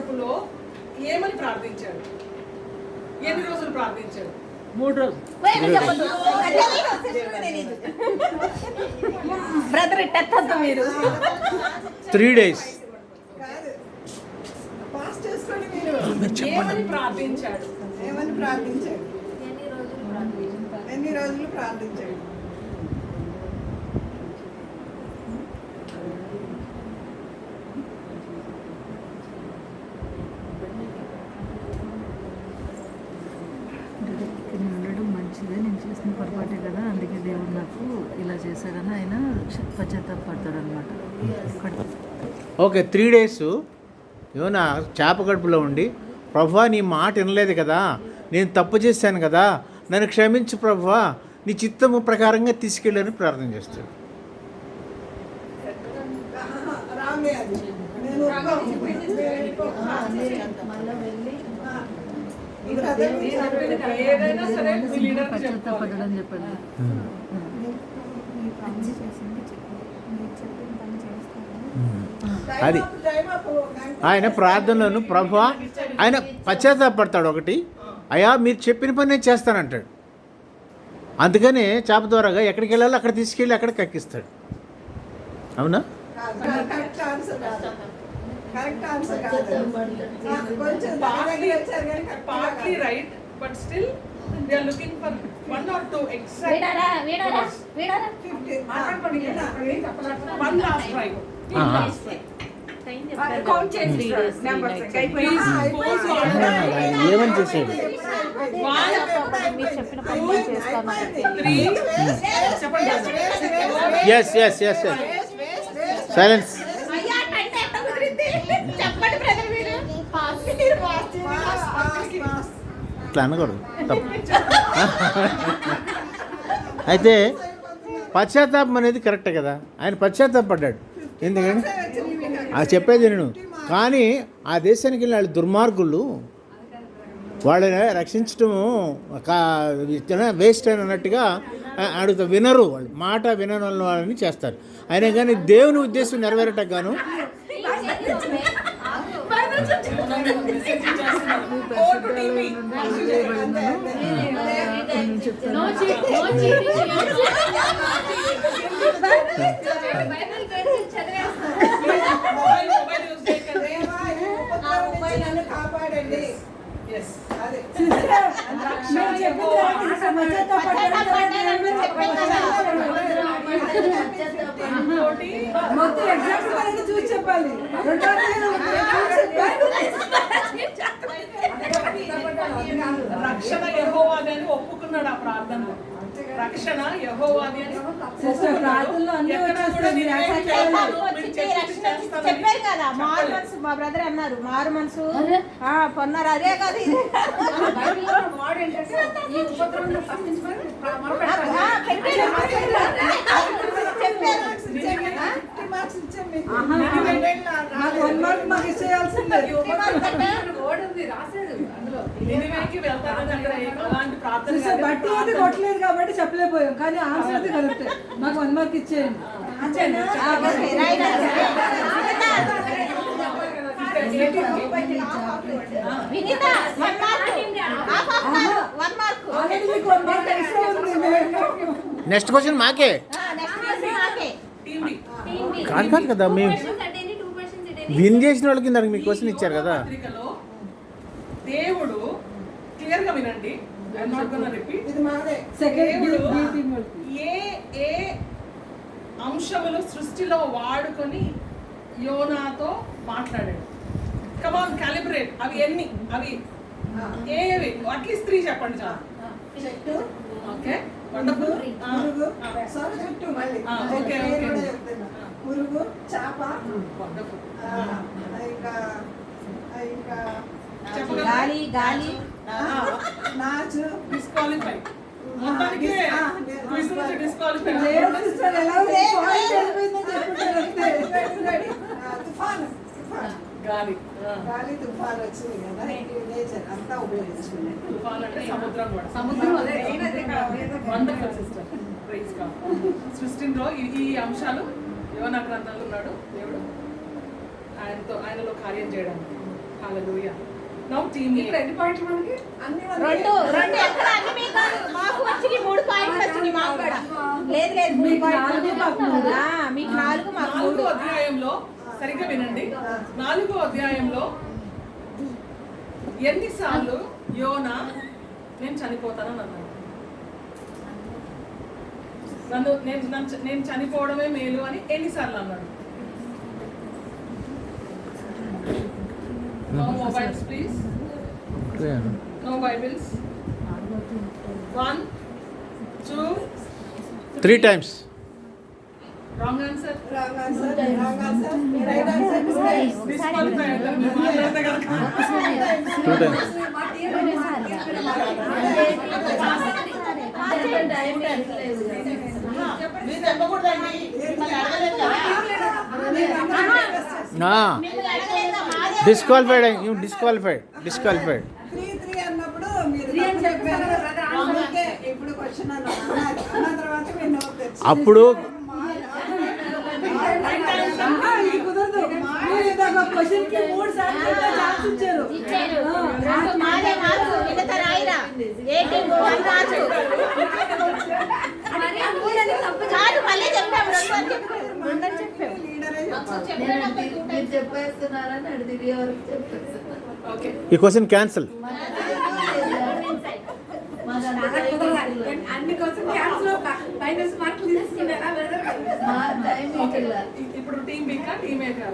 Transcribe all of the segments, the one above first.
కడుపులో ఏమని ప్రార్థించాడు? ఎన్ని రోజులు ప్రార్థించాడు? 3 రోజులు. బ్రదర్ ఇట్టంత మీరు 3 days. ఏమని ప్రార్థించాడు? ఏమని ప్రార్థించాడు? ఎన్ని రోజులు ప్రార్థించాడు? ఉండడం మంచిదే, నేను చేసిన పొరపాటే కదా, అందుకే దేవుడు నాకు ఇలా చేశాడని ఆయన పశ్చాత్తాపడతాడు అనమాట. ఓకే, 3 days యోనా చేప కడుపులో ఉండి, ప్రభువా నీ మాట వినలేదు కదా, నేను తప్పు చేశాను కదా, నన్ను క్షమించు ప్రభువా, నీ చిత్తము ప్రకారంగా తీసుకెళ్ళని ప్రార్థన చేస్తాడు. రామే అది నేను ఏదైనా సరే మీ లీడర్ పశ్చాత్తాపడడం చెప్పండి. అది ఆయన ప్రార్థనలను ప్రభువా ఆయన పశ్చాత్తాపడతాడు. ఒకటి, అయ్యా మీరు చెప్పిన పని నేను చేస్తానంటాడు. అందుకనే చేప ద్వారాగా ఎక్కడికి వెళ్ళాలో అక్కడ తీసుకెళ్ళి అక్కడ కక్కిస్తాడు. అవునా? కరెక్ట్ ఆన్సర్ కాదు. కరెక్ట్ ఆన్సర్ కాదు. కొంచెం partly right, but still they are looking for 1 or 2 exact వీడారా 1 last try. Count చేసి నెంబర్స్ Please pose one. ఏమని చేశాడు? మీరు చెప్పిన పని నేను చేస్తాను. 3 చెప్పండి. Yes yes yes yes silence. అయ్యా టైం ఎంత కుదిరింది చెప్పండి బ్రదర్ మీరు ఇట్లా అనకూడదు, తప్పు. అయితే పశ్చాత్తాపం అనేది కరెక్టే కదా, ఆయన పశ్చాత్తాపడ్డాడు. ఎందుకని చెప్పేది నేను, కానీ ఆ దేశానికి వెళ్ళిన వాళ్ళు దుర్మార్గులు, వాళ్ళని రక్షించటము వేస్ట్ అని అన్నట్టుగా అడుగుతా, వినరు, వాళ్ళు మాట వినని వాళ్ళని చేస్తారు. అయినా కానీ దేవుని ఉద్దేశం నెరవేరటకు గాను కాపాడండి. మొత్తం ఎగ్జాంపుల్ అనేది చూసి చెప్పాలి. రక్షణ యెహోవాది అని ఒప్పుకున్నాడు ఆ ప్రార్థనలో. రక్షణ యెహోవాది అని చెప్పారు కదా, మారు మనసు. మా బ్రదర్ అన్నారు మారు మనసు పొన్నారు, అదే కాదు బట్టి అయితే కొట్టలేదు కాబట్టి చెప్పలేకపోయాం, కానీ ఆన్సర్ అయితే కరెక్ట్. మాకు 1 మార్క్ ఇచ్చేయండి. నెక్స్ట్ క్వశ్చన్ మాకే కాదు కాదు కదా, మేము విన్ చేసిన వాళ్ళకి దానికి మీకు క్వశ్చన్ ఇచ్చారు కదా. దేవుడు క్లియర్ గా వినండి, ఐఎమ్ నాట్ గోనా రిపీట్. దేవుడు ఏ ఏ అంశములు సృష్టిలో వాడుకొని యోనాతో మాట్లాడాడు? Come on calibrate. అవి ఎన్ని? అవి ఏవి? అట్లీస్ట్ 3 చెప్పండి చాలు. Okay, wonderful. ఓకే ఓకే, పురుగు, చేప, వండర్ఫుల్. ఇంకా గాలి గాలి నాచు, డిస్క్వాలిఫై. మొత్తానికి క్విజ్ నుంచి డిస్క్వాలిఫై. తుఫాను, గాలి గాలి తుఫాను వచ్చింది కదా, నేచర్ అంతా ఉపయోగించుకున్నాను. తుఫాన్ అంటే సముద్రం కూడా. సముద్రం వండర్ఫుల్ సిస్టర్, ప్రైజ్ గాడ్. సృష్టిలో ఈ అంశాలు యోనా గ్రంథంలో ఉన్నాడు దేవుడు ఆయనలో కార్యం చేయడానికి. హల్లెలూయా. నౌ టీమ్ ఏ. ఎన్ని పాయింట్లు మనకి అన్ని రెండు రెండు ఎక్కడ అన్ని మీకు కాదు. మాకు వచ్చినాయి 3 పాయింట్లు వచ్చినాయి మాకు కూడా. లేదు లేదు 3 మీకు పాయింట్లు 4 మాకు 3. మీకు 4 మాకు 4వ 3. అధ్యాయంలో సరిగ్గా వినండి. 4వ అధ్యాయంలో ఎన్నిసార్లు యోనా నేను చనిపోతానని అన్నాడు. నేను చనిపోవడమే మేలు అని ఎన్నిసార్లు అన్నాడు? No mobiles, please. No Bibles. 1, 2, 3 times. wrong answer. Wrong answer right answer Disqualify అవుతారు మీరు మాట్లాడితే కనుక. 2 times. మీరు చెప్పకూడదండి. మిమ్మల్ని అడగలేదు కదా. డిస్క్వాలిఫైడ్ 3 అన్నప్పుడు మీరు తప్పు చెప్పారు. అందుకే ఇప్పుడు క్వశ్చన్ అన్న తర్వాత మీరు నోట్ తెచ్చు. అప్పుడు ఇది కుదరదు. మీరు ఇందాక క్వశ్చన్ కి 3 సార్లు చెప్పే ఛాన్స్ ఇచ్చారు. మాదే మార్కు మిగతా రాయిరా. 18 1 రాజు. కాదు మళ్ళీ చెప్పాము. రెండని చెప్పాము. లీడరే చెప్పాలి. మీరు చెప్పేస్తున్నారని అడిగి ఎవరికి చెప్పేస్తున్నారు ఓకే. ఈ క్వశ్చన్ క్యాన్సిల్. అన్ని క్వశ్చన్ క్యాన్సిల్ మైనస్ మార్కులు తీసుకున్నారా మా టైం ఇట్లా ఇప్పుడు టీమ్ బి కా టీమ్ ఏ కా?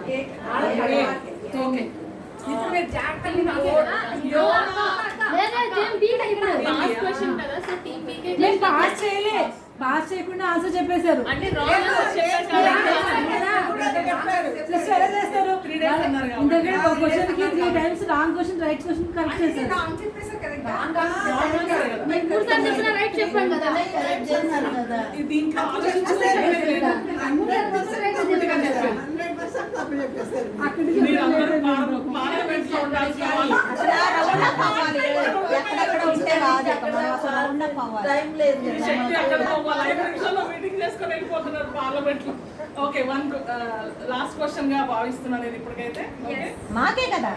ఓకే. ఇప్పుడు మీరు జాగ్రత్తగా నేను పాస్ చేయలే. పాస్ చేయకుండా ఆన్సర్ చెప్పేశారు. సిస్టర్ ఎలా చేస్తారు? 3 days అన్నారు కాబట్టి. ఇంతకంటే ఒక క్వశ్చన్ కి 3 times wrong question right question correct చేశారు. కరెక్ట్ చేశారు కదా ఇది దీంట్లో ఆలోచించలేదు. 100% తప్పు చెప్పేశారు. మీరందరూ పార్లమెంట్లో ఉండాల్సిన వాళ్ళు. ఎక్కడెక్కడ ఉంటే కాదు ఇక మనం అసలు రౌండ్ అప్ అవ్వాలి. టైం లేదు ఈ శక్తి అక్కడ 5 నిమిషాల్లో మీటింగ్ చేసుకొని వెళ్ళిపోతున్నారు పార్లమెంట్ లో. ఓకే, 1 లాస్ట్ క్వశ్చన్ గా భావిస్తున్నాను నేను ఇప్పటికైతే. ఓకే, మాకే కదా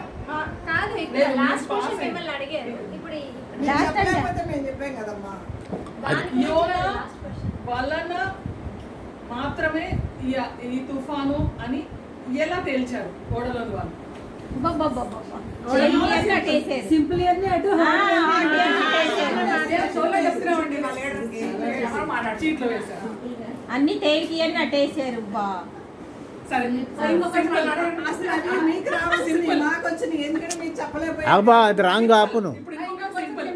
లాస్ట్ క్వశ్చన్ మిమ్మల్ని అడిగారు. ఇప్పుడు లాస్ట్ చెప్పలేకపోతే మేము చెప్పాం కదమ్మా. యోనా వలన మాత్రమే ఈ తుఫాను అని ఎలా తేల్చారు ఓడలోని వాళ్ళు? సింపుల్ అన్ని అటు చీట్లు వేశారు. అన్ని తేలికి అని అట్టేసారు. సరే, అసలు అది మీకు రావాల్సింది మాకు వచ్చింది. ఎందుకంటే మీకు చెప్పలేకపోయారు. అబ్బా అది రాంగ్ ఆపును. ఇప్పుడు ఇంకొక సింపుల్.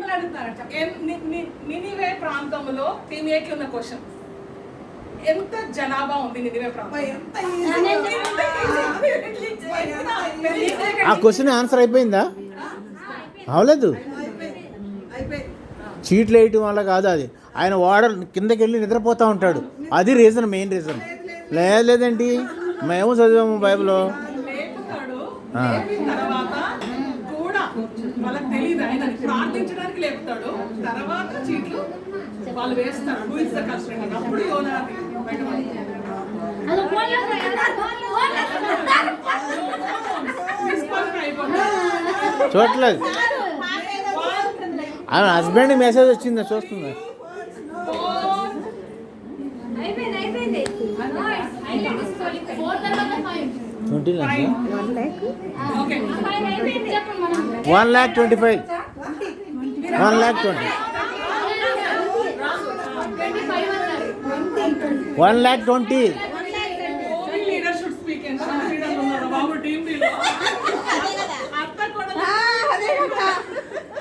నినివే ప్రాంతంలో టీమ్ ఏకి ఉన్న క్వశ్చన్, ఎంత జనాభా ఉంది నినివే ప్రాంతం? ఎంత ఈజీ. ఆ క్వశ్చన్ ఆన్సర్ అయిపోయిందా? అవలేదు. అయిపోయింది. చీట్లు వేయటం వల్ల కాదు అది. ఆయన వాడ కిందకి వెళ్ళి నిద్రపోతూ ఉంటాడు. అది రీజన్, మెయిన్ రీజన్. లేదండి, మేము చదివాము బైబిల్లో. లేపుతాడు. లేపిన తర్వాత కూడా వాళ్ళకి తెలియదు, ఆయన ప్రార్థించడానికి లేపుతాడు. తర్వాత చీట్లు వాళ్ళు వేస్తారు. Who is the constructor? అప్పుడు యోనా చూడట్లేదు. ఆయన హస్బెండ్ మెసేజ్ వచ్చిందా చూస్తుందా? అయిపోయింది 20 okay. 1,25,000 1,20,000 1,20,000 only leader should speak. ఎంత లీడర్లు ఉన్నారు బాబు టీమ్ లో. అత్త కూడా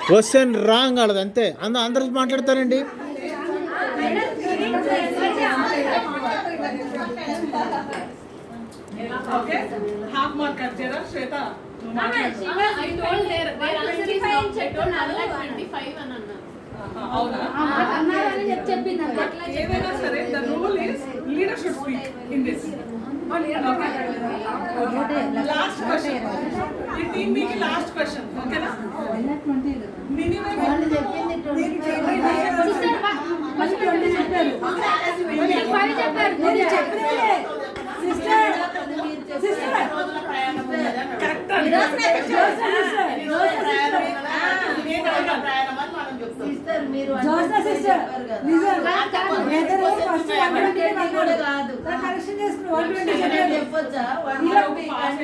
క్వశ్చన్ రాంగ్ వాళ్ళది అంతే. అందరూ మాట్లాడతారండి. ఓకే, హాఫ్ మార్క్ కట్ చేయరా శ్వేత? అవునా? ఏదైనా సరే, the rule is leader should speak in this. Last question. ఈ టీమ్ మీకు లాస్ట్ క్వశ్చన్. ఓకేనా? నినివే కరెక్ట్ అండి. సిస్టర్ మీరు జోస్నా సిస్టర్ నిజం ఎదరు ఫస్ట్ కాదు కరెక్షన్ చేసుకుని 120 చెప్పారు చెప్పొచ్చా ఎలా పాస్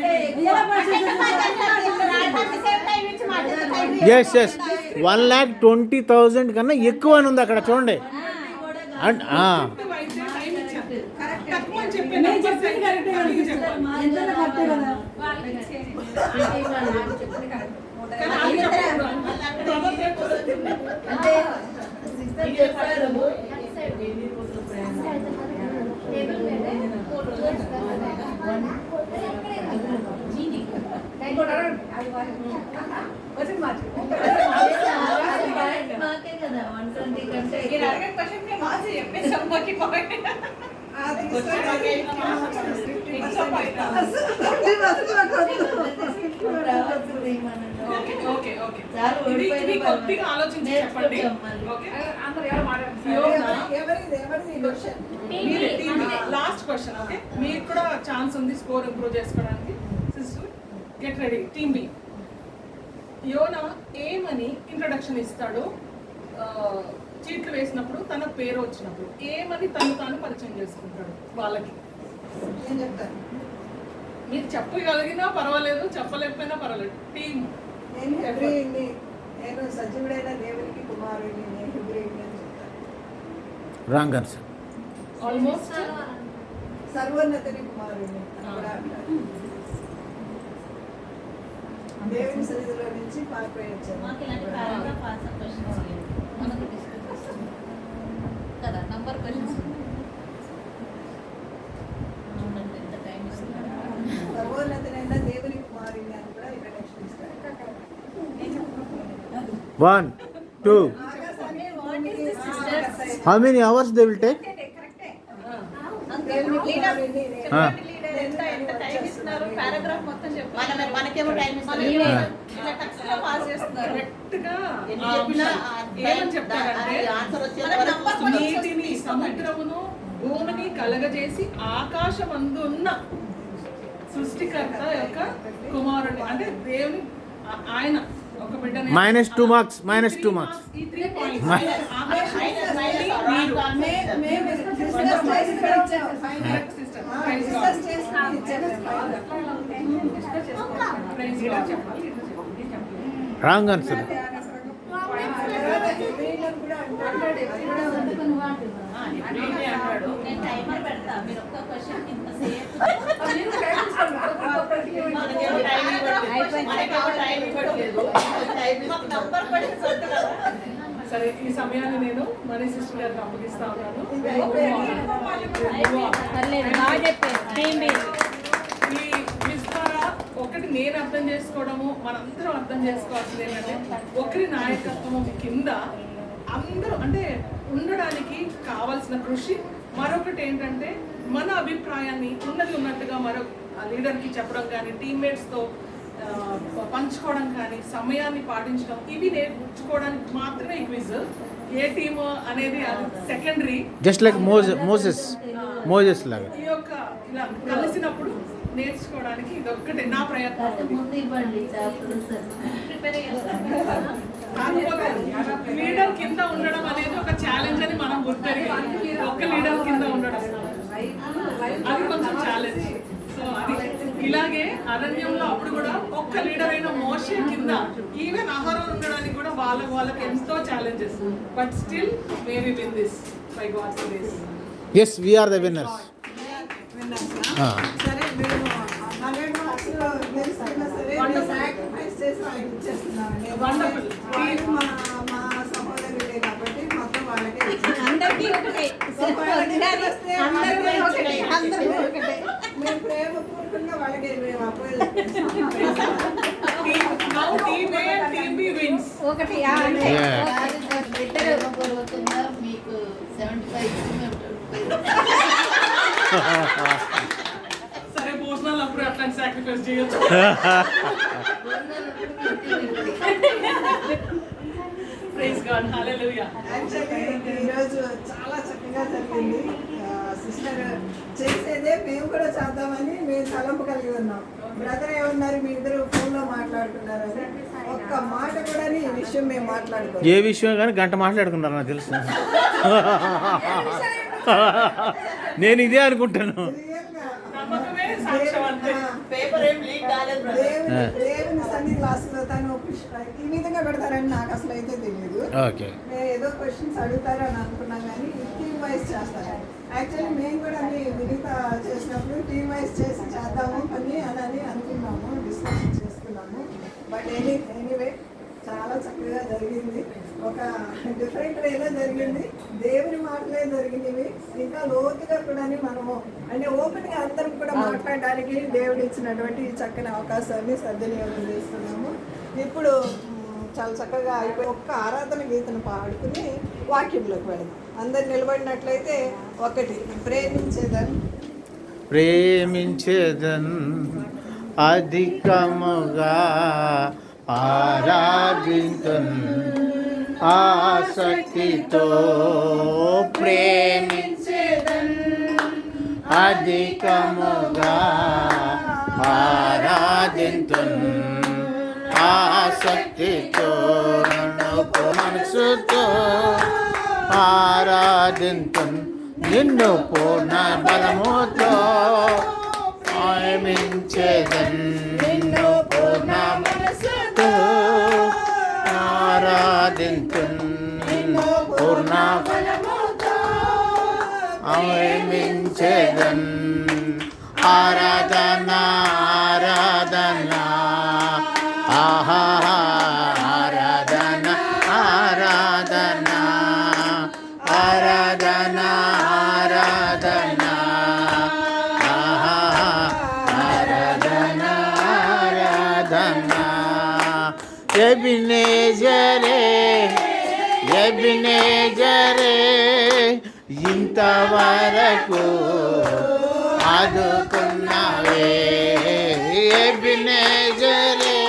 ఎస్ ఎస్ 1,20,000 కన్నా ఎక్కువ అని ఉంది అక్కడ చూడండి. అండ్ అయితే టైం ఇచ్చాను. తక్కువ అని చెప్పే numbers అయితే అడిగి చెప్పాలి. ఎంత కరెక్టే కదా కానీ అది చెప్పకూడదు. అంటే సిస్టర్ చెప్పారు మాకే కదా 120 కంటే రావాల్సింది మనం ఓకే ఓకే చాలు, ఇది ఓడిపోయిన కొద్దిగా ఆలోచించి చెప్పండి. నేర్చుకుంటాం మళ్ళీ. Okay last question. ఓకే మీకు కూడా ఛాన్స్ ఉంది స్కోర్ ఇంప్రూవ్ చేసుకోవడానికి. Sister get ready. Team B. యోనా ఏమని ఇంట్రొడక్షన్ ఇస్తాడు చీట్లు వేసినప్పుడు తన పేరు వచ్చినప్పుడు ఏమని తను తాను పరిచయం చేసుకుంటాడు వాళ్ళకి? నేను చెప్తాను. మీరు చెప్పగలిగినా పర్వాలేదు, చెప్పలేకపోయినా పర్వాలేదు. టీమ్ నేను హెబ్రీని, నేను సజీవుడైన దేవునికి కుమారుడిని, నేను హెబ్రీని అని చెప్తాను. Wrong answer. ఆల్మోస్ట్ సర్వోన్నతుని కుమారుడిని అని కూడా అంటారు. దేవుని సన్నిధిలో నుంచి పారిపోయి వచ్చాను. మాకు ఇలాంటి పారాగ్రాఫ్ ఆన్సర్ క్వశ్చన్స్ లేవు. మనకు డిస్కస్ చేస్తాం కదా, నంబర్ క్వశ్చన్స్ చూడండి ఎంత టైం ఇస్తున్నారు. సర్వోన్నతుడైన దేవుని కుమారుడిని అని కూడా ఇంట్రడక్షన్ ఇస్తారు. 1, 2. ఆకాశాన్ని How many hours they will take? దేవుని కుమారుడిని Ah. మనకేమో టైం ఇస్తారు కరెక్ట్గా ఏమని చెప్తారంటే నీటిని సముద్రమును భూమిని కలగజేసి ఆకాశమందు ఉన్న సృష్టికర్త యొక్క కుమారుని అంటే దేవుని ఆయన ఒక బిడ్డని -2 marks. -2 marks. ఈ 3 పాయింట్స్ Ma- మేము డిస్కస్ చేసి ఇక్కడ ఇచ్చాము. డిస్కస్ చేసుకుని ఇచ్చాము. Wrong answer. హెబ్రీలను కూడా అంటాడు. నేను టైమర్ పెడతా, మీరు ఒక్క క్వశ్చన్ ఇంతసేపు సరే ఈ సమయాన్ని నేను మనీ సిస్టర్ గారికి అప్పగిస్తా ఉన్నాను. ఈ క్విజ్ ద్వారా ఒకటి నేను అర్థం చేసుకోవడము మనందరం అర్థం చేసుకోవాల్సింది ఏంటంటే ఒకరి నాయకత్వం కింద అందరూ అంటే ఉండడానికి కావాల్సిన కృషి, మరొకటి ఏంటంటే మన అభిప్రాయాన్ని ఉన్నది ఉన్నట్టుగా మరొక లీడర్కి చెప్పడం కానీ టీమ్మేట్స్తో పంచుకోవడం కానీ సమయాన్ని పాటించడం ఇవి నేర్చుకోవడానికి మాత్రమే ఈ క్విజ్. ఏ టీమ్ అనేది అది సెకండరీ. జస్ట్ లైక్ మోజెస్ లాగా. ఈ యొక్క ఇలా కలిసినప్పుడు నేర్చుకోవడానికి ఇది ఒక్కటే నా ప్రయత్నం. ముందు ఇవ్వండి చాప్టర్ సార్ ప్రిపేర్ చేస్తాను. కాకపోతే లీడర్ కింద ఉండడం అనేది ఒక ఛాలెంజ్ అని మనం గుర్తెరిగి ఒక్క లీడర్ కింద ఉండడం అది కొంచెం ఛాలెంజ్. సో అది ఇలాగే అరణ్యంలో అప్పుడు కూడా ఒక్క లీడర్ అయిన మోషే కింద ఈవెన్ అహరోన్ ఉండడానికి కూడా వాళ్ళకి ఎంతో challenges. But still may we win this by God's grace. Yes, we are the winners. సరే మేము 100 మార్క్స్ గెలుస్తున్నా సరే సాక్రిఫైస్ చేసి వాళ్ళకి ఇచ్చేస్తున్నామండి. Wonderful. వాళ్ళు మా సహోదరులే కాబట్టి మొత్తం వాళ్ళకే ఇచ్చేస్తాం. అందరికీ ఒకటే అందరికీ ఒకటే మేము ప్రేమపూర్వకంగా వాళ్ళకి మేము oppose Now team A and team B wins. ఒకటి Yeah. పూర్వకంగా మీకు 75 సరే భోజనాలు అప్పుడు అట్లాంటి సాక్రిఫైస్ చేయొచ్చు. ప్రైజ్ గాడ్, హల్లెలూయా. యాక్చువల్లీ ఈరోజు చాలా చక్కగా జరిగింది. సిస్టర్ చేసేదే మేము కూడా చేద్దామని మేము తలంపు కలిగి ఉన్నాం. బ్రదర్ ఏమన్నారు, మీ ఇద్దరు ఫోన్లో మాట్లాడుకున్నారని ఒక్క మాట కూడా ఈ విషయం మేము మాట్లాడుకోవాలి. ఏ విషయం కానీ గంట మాట్లాడుకున్నారు నాకు తెలుసు. నేను ఇదే అనుకుంటాను. నమ్మకమే సాక్ష్యం అంతే. దేవుని సన్ని క్లాసులో తను ఈ విధంగా పెడతారని నాకు అసలు అయితే తెలియదు. ఓకే, మేము ఏదో క్వశ్చన్స్ అడుగుతారని అనుకున్నాం కానీ టీమ్ వైజ్ చేస్తారు. యాక్చువల్లీ మేము కూడా అన్ని వినిత చేసినప్పుడు టీమ్ వైజ్ చేసి చేద్దాము అని అనుకున్నాము, డిస్కషన్ చేసుకున్నాము. బట్ ఎనీవే చాలా చక్కగా జరిగింది. ఒక డిఫరెంట్ వేలో జరిగింది. దేవుని మాటలే జరిగినవి. ఇంకా లోతుగా కూడా మనము అంటే ఓపెన్గా అందరం కూడా మాట్లాడడానికి దేవుడు ఇచ్చినటువంటి ఈ చక్కని అవకాశాన్ని సద్వినియోగం చేస్తున్నాము. ఇప్పుడు చాలా చక్కగా అయిపోయి ఒక్క ఆరాధన గీతను పాడుకుని వాక్యంలోకి వెళదాం. అందరు నిలబడినట్లయితే ఒకటి ప్రేమించేదన్ అధికముగా ఆరాధింతున్ ఆసక్తితో ప్రేమించేదన్ అధికముగా ఆరాధింతున్ ఆసక్తితో మనసుతో ఆరాధింతున్ నిన్ను పూర్ణ బలముతో ప్రేమించేదన్ నిన్ను పూర్ణ మనసుతో ఆరాధింతున్ నిన్ను పూర్ణ బలముతో ప్రేమించేదన్ ఆరాధన ఆరాధన ఆహా ఆరాధన ఆరాధన ఆరాధన ఆరాధన ఆహా ఆరాధన ఆరాధన ఎబినేజరే ఎబినేజరే ఇంతవరకు ఆదుకున్నావే ఎబినేజరే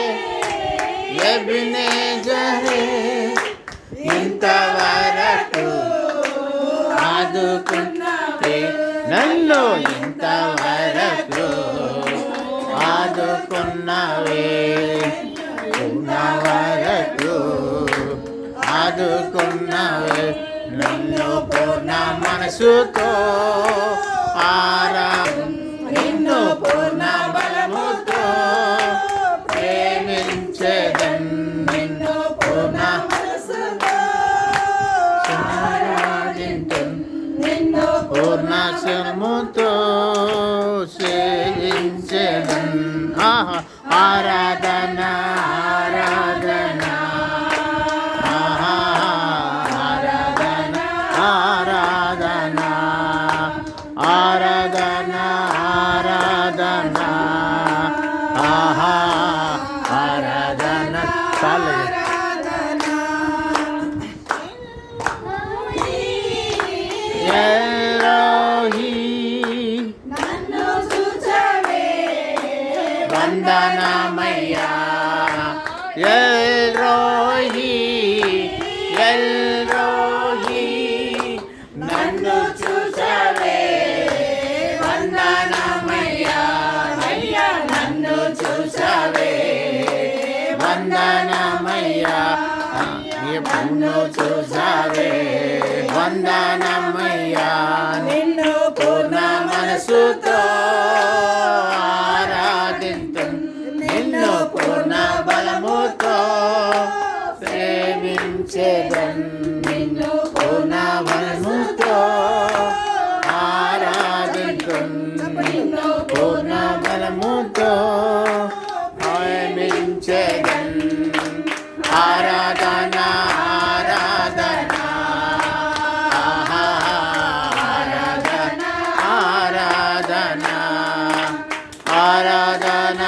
ఎబినేజరే ఇంతవరకు ఆదుకున్నావే నన్ను ఇంతవరకు ఆదుకున్నావే ఉన్నవరకు ఆదుకున్నావే నన్ను పూర్ణ మనసుతో నిన్ను పూర్ణ బలముతో ప్రేమించేదన్ నిన్ను పూర్ణ మనసుతో ఆరాధింతున్ నిన్ను పూర్ణ శ్రమతో సేవించేదన్ ఆరాధన ఆరాధన ఆరాధన ఆరాధన ఆరాధన ఆరాధన ఆహా ఆరాధన చాలు ఎలోహీ వందనమయ్యా ఎల్రోహీ ఎల్రోహీ నన్ను చూసావే వందనమయ్యా అయ్యా నన్ను చూసావే వందనమయ్యా నన్ను చూసావే వందనమయ్యా నిన్ను పూర్ణ మనసుతో ఆరాధింతున్ నిన్ను పూర్ణ బలముతో ప్రేమించేదన్ నిన్ను పూర్ణ బలముతో ఆరాధింతున్ నిన్ను పూర్ణ బలముతో ప్రేమించేదన్ ఆరాధన ఆరాధన ఆహా ఆరాధన ఆరాధన ఆరాధన